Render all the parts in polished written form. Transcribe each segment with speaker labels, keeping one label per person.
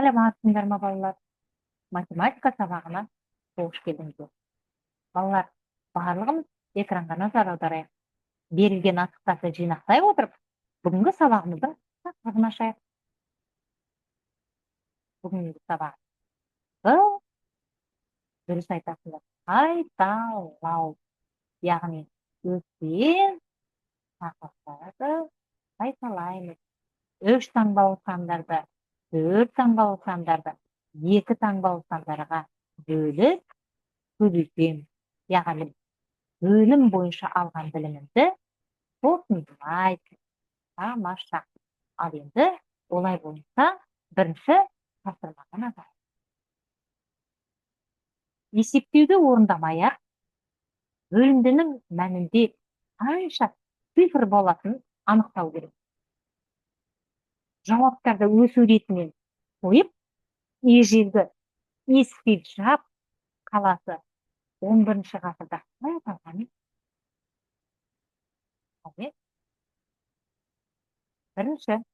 Speaker 1: Саламатсыңдар ма, балалар? Математика сабағына қош келдіңіздер. Балалар, барлығымыз экранға назар аударайық. Берілген асықтарды жинақтай отырып, бүгінгі сабағымыздың тақырыбын ашайық. Бүгінгі сабағымыз дұрыс айтасыңдар. Қайталау. Яғни өткен тақырыптарды қайталаймыз. 3 таңбалы сандарды, 4 таңбалы сандарды, 2 таңбалы сандарға бөліп көбейтеміз. Яғни бөлім бойынша алған білімімізді қорытындылайды. Тамаша. Ал енді олай болса, бірінші тапсырмаға назар. Есептеуді орындамай-ақ, бөлімдінің мәнінде қанша цифр болатынын анықтау керек. Жауаптарды өсу ретімен қойып, ежелгі Исфиджаб қаласы 11 ғасырда қалай аталған? Бірінші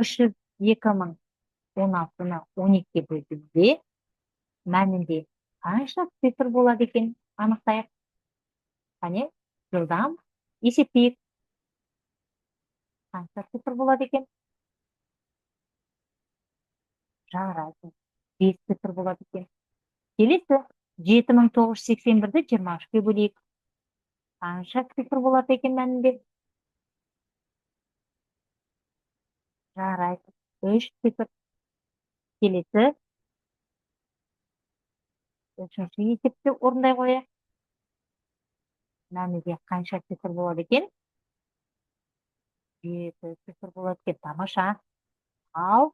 Speaker 1: 302.016-ны 12-ге бөлгенде мәнінде қанша цифр болады екен анықтайық. Қане, жылдам есептейік. Қанша цифр болады екен? Жарайды. 5 цифр болады екен. Келесі 7981-ді 23-ге бөлейік. Қанша цифр болады екен мәнінде? Жарайды. 3 цифр. Келесі үшінші есепті орындай қояйық. Мәнінде қанша цифр болады екен? 7 цифр болады екен. Тамаша. Ал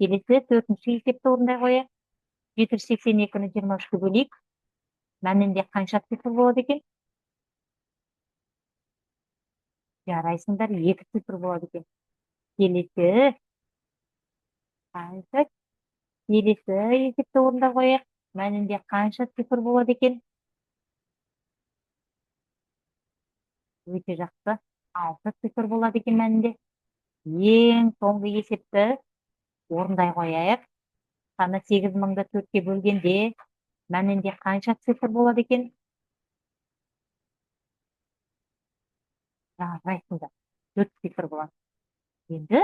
Speaker 1: келесі төртінші есепті орындай қояйық. 782-ні 23-ге бөлейік. Мәнінде қанша цифр болады екен? Жарайсыңдар, 2 цифр болады екен. Келесі қанша? Келесі есепті орындай қояйық. Мәнінде қанша цифр болады екен? Өте жақсы. 6 цифр болады екен мәнінде. Ең соңғы есепті орындай қояйық. Саны 8000-ды 4-ке бөлгенде мәнінде қанша цифр болады екен? Жарайсыңдар, 4 цифр болады. Енді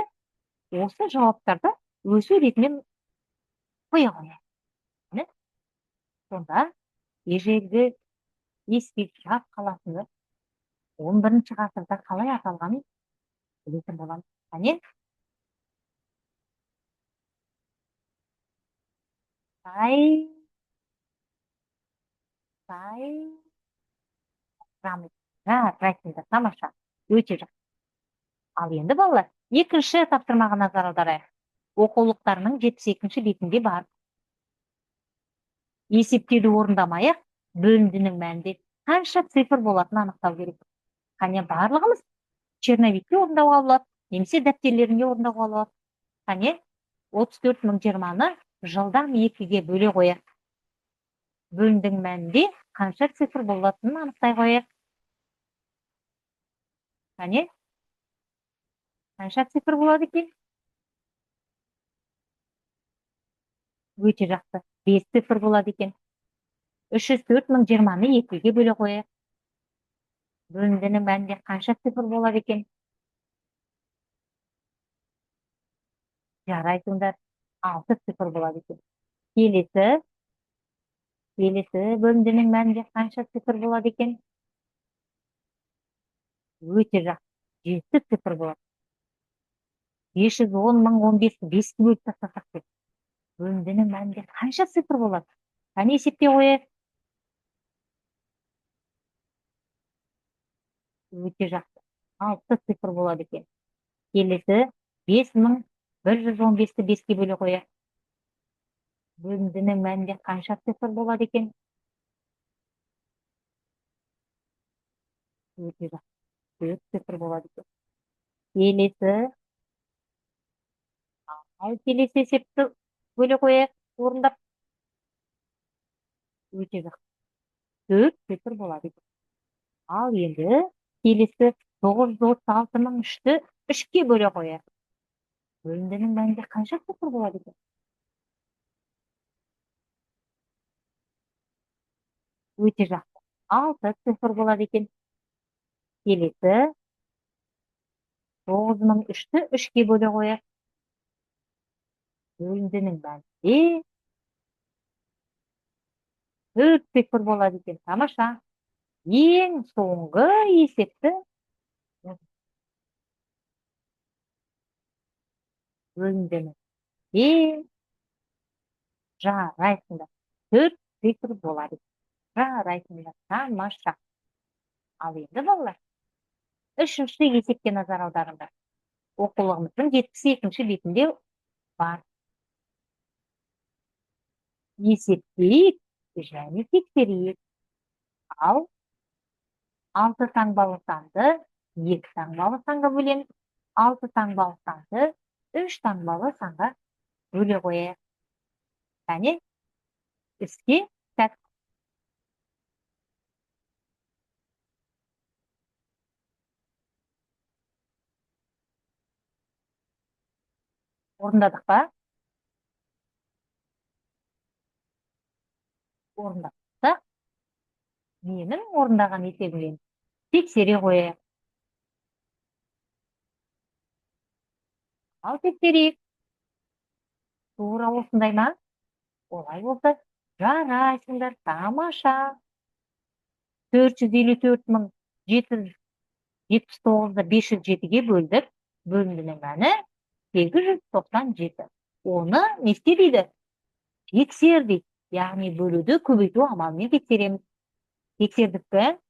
Speaker 1: осы жауаптарды өсу ретімен қоя қояйық. Сонда ежелгі Исфиджаб қаласында 11 ғасырда қалай аталғанын білетін боламыз. Қане? Жарайсыңдар, тамаша. Өте жақсы. Ал енді балалар, екінші тапсырмаға назар аударайық. Оқулықтарының 72-ші бетінде бар. Есептеуді орындамай-ақ, бөлімдінің мәнінде қанша цифр болатынын анықтау керек. Қане, барлығымыз черновикте орындауға болады, немесе дәптерлерінде орындауға болады. Қане, 34.020-ны жылдам 2-ге бөле қояйық. Бөлімдің мәнінде қанша цифр болатынын анықтай қояйық. Қане, қанша цифр болады екен? Өте жақсы. 5 цифр болады екен. 304.020-ны 2-ге бөле қояйық. Бөлімдінің мәнінде қанша цифр болады екен? Жарайсыңдар, 6 цифр болады екен. Келесі бөлімдінің мәнінде қанша цифр болады екен? Өте жақсы. 7 цифр болады. 510.015-ті 5-ке бөліп тастасақ деп. Бөлімдінің мәнінде қанша цифр болады? Қане, есептей қояйық. Өте жақсы. 6 цифр болады екен. Келесі 5115-ті 5-ке бөле қояйық. Бөлімдінің мәнінде қанша цифр болады екен? Өте жақсы. 4 цифр болады екен. Келесі есепті бөле қояйық, орындап. Өте жақсы. 4 цифр болады екен. Ал енді келесі 936.003-ті 3-ке бөле қояйық. Бөліндінің мәнінде қанша цифр болады екен? Өте жақсы. 6 цифр болады екен. Келесі 9003-ті 3-ке бөле қояйық. Бөліндінің мәнінде 4 цифр болады екен. Тамаша. Ең соңғы есепті бөліндінің жарайсыңдар. 4 цифр болады. Жарайсыңдар. Тамаша. Ал енді балалар, үшінші есепке назар аударыңдар. Оқулығымыздың 72-ші бетінде бар. Есептейік және тексерейік. Ал 6 таңбалы санды 2 таңбалы санға бөлеміз. 6 таңбалы санды 3 таңбалы санға бөле қояйық. Және іске сәт. Орындадық па? Орындадық. Менің орындаған есебіммен тексере қояйық. Ал тексерейік. Тура осындай ма? Олай болса, жарайсыңдар. Тамаша. 454.779-ды 507-ге бөлдік. Бөліндінің мәні 897. Оны не істейді? Тексер дейді. Яғни бөлуді көбейту амалымен тексереміз. Тексердік пе?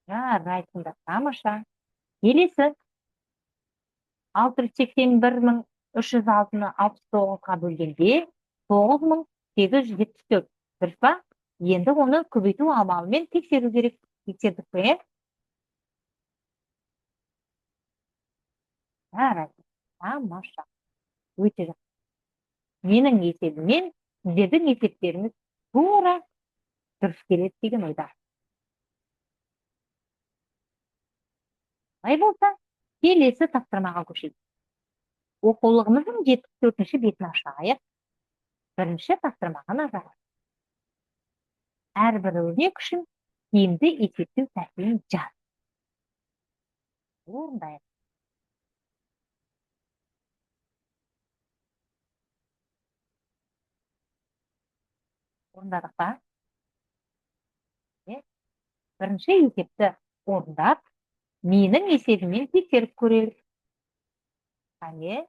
Speaker 1: Жарайсыңдар. Тамаша. Келесі 681.306-ны 69-ға бөлгенде 9.874. Дұрыс па? Енді оны көбейту амалымен тексеру керек. Тексердік пе? Жарайды. Тамаша. Өте жақсы. Менің есебіммен сіздердің есептеріңіз тура дұрыс келеді деген ойда. Олай болса, келесі тапсырмаға көшейік. Оқулығымыздың 74-ші бетін ашайық. Бірінші тапсырмаға назар. Әрбір өрнек үшін тиімді есептеу тәсілін жаз. Орындайық. Орындадық па? Бірінші есепті орындап, менің есебіммен тексеріп көрелік. Қане?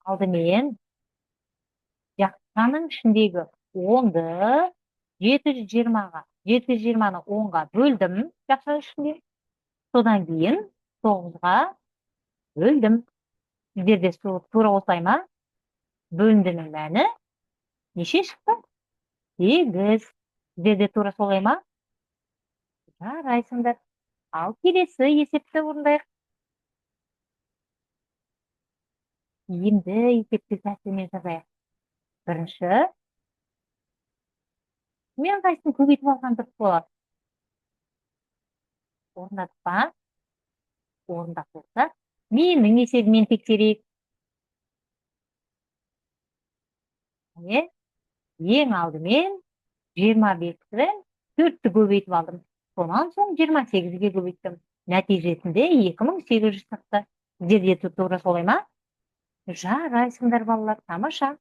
Speaker 1: Алдымен жақсының ішіндегі 10-ды 720-ға, 720-ны 10-ға бөлдім жақсының ішінде. Содан кейін 9-ға бөлдім. Сіздерде тура осылай ма? Бөліндінің мәні неше шықты? 8. Сіздерде тура солай ма? Жарайсыңдар. Ал келесі есепті орындайық. Тиімді есепті тәсілмен жазайық. Бірінші, мен қайсысын көбейтіп алған дұрыс болады? Орындадық па? Орындап болса, менің есебіммен тексерейік. Ең алдымен 25-ті 4-ті көбейтіп алдым. Сонан соң 28-ге көбейттім. Нәтижесінде 2800 шықты. Сіздерде тура солай ма? Жарайсыңдар балалар. Тамаша.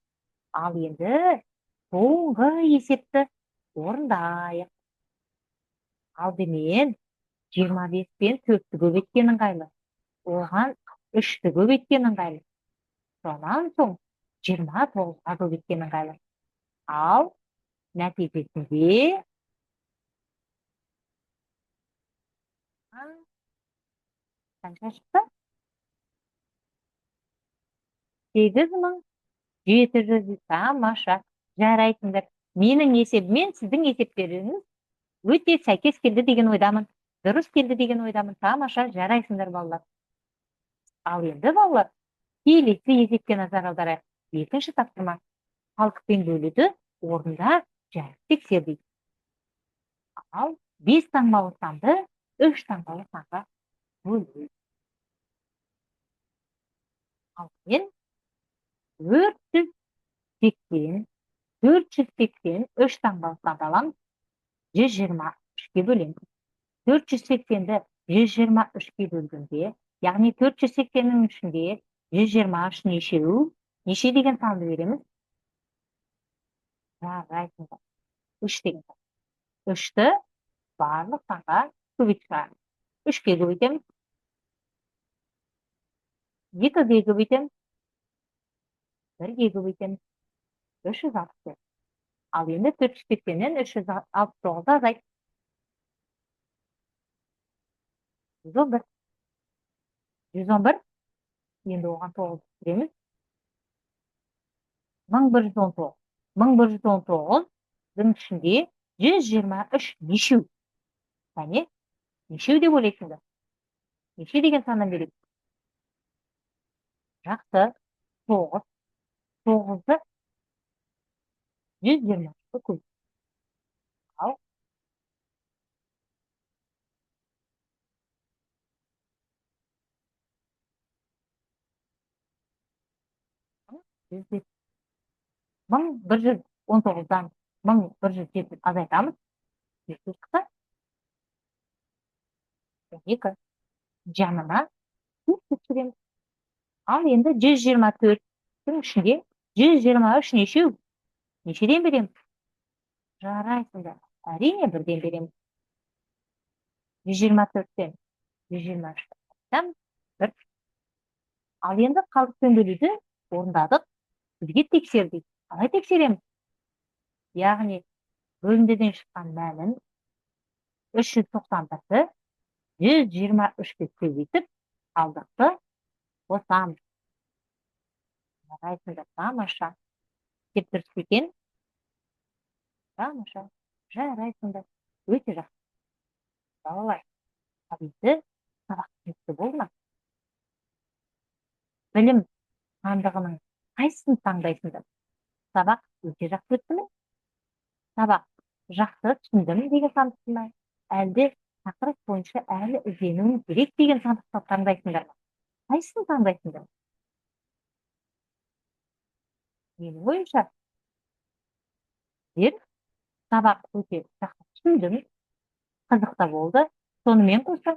Speaker 1: Ал енді соңғы есепті орындайық. Алдымен 25-пен 4-ті көбейткенін ыңғайлы. Оған 3-ті көбейткенін ыңғайлы. Сонан соң 29-ға көбейткенін ыңғайлы. Ал нәтижесінде қанша шықты? 8700. Тамаша. Жарайсыңдар. Менің есебіммен сіздің есептеріңіз өте сәйкес келді деген ойдамын. Дұрыс келді деген ойдамын. Тамаша. Жарайсыңдар балалар. Ал енді балалар, келесі есепке назар аударайық. Екінші тапсырма. Халықпен бөлуді орында жарып тексер дейді. Ал 5 таңбалы санды 3 таңбалы санға бөлейік. Ал мен 480 3 таңбалы санды аламын, 123-ке бөлемін. 480-ді 123-ке бөлгенде, яғни 480-нің ішінде 123 нешеу? Неше деген санды береміз? Жарайсыңдар. 3 деген сан. 3-ті барлық санға көбейтіп шығарамыз. 3-ке көбейтеміз. 2-ге көбейтеміз. 1-ге көбейтеміз. 360. Ал енді 480-нен 369 азайт. 111. 111. Енді оған 9 түсіреміз. 1119. 1119-дің ішінде 123 нешеу? Яғни, нешеу деп ойлайсыңдар? Неше деген сандан береді? Жақсы, 9. 9-ды 123-ке көбейт. Ал 1119-дан 1107 азайтамыз. 2 шықса, 12. Жанына 4 түсіреміз. Ал енді 124-тің ішінде 123 нешеу? Нешеден береміз? Жарайсыңдар. Әрине, бірден береміз. 124-тен 123-тен 1. Ал енді қалдықпен бөлуді орындадық. Бізге тексердік. Қалай тексереміз? Яғни, бөлімдеден шыққан мәнін 391-ті 123-ке көбейтіп, қалдықты қосамыз. Жарайсыңдар, тамаша. Кеп дұрыс екен? Тамаша. Жарайсыңдар. Өте жақсы. Балалар, табиғи сабақ түсінікті болды ма? Білім сандығының қайсысын таңдайсыңдар? Сабақ өте жақсы өтті ме? Сабақ жақсы түсіндім деген сандықты ма? Әлде тақырып бойынша әлі ізденуім керек деген сандықты таңдайсыңдар ма? Қайсысын таңдайсыңдар? Менің ойымша, сабақ өте жақсы түсіндім, қызықты болды. Сонымен қоса,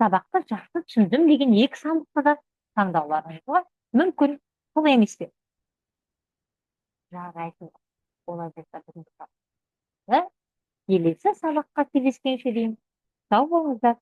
Speaker 1: сабақты жақсы түсіндім деген 2 сандықты да таңдауларыңызға мүмкін. Солай емес пе? Жарайсың. Олай болса бүгінгі сабақты келесі сабаққа кездескенше дейін сау болыңыздар.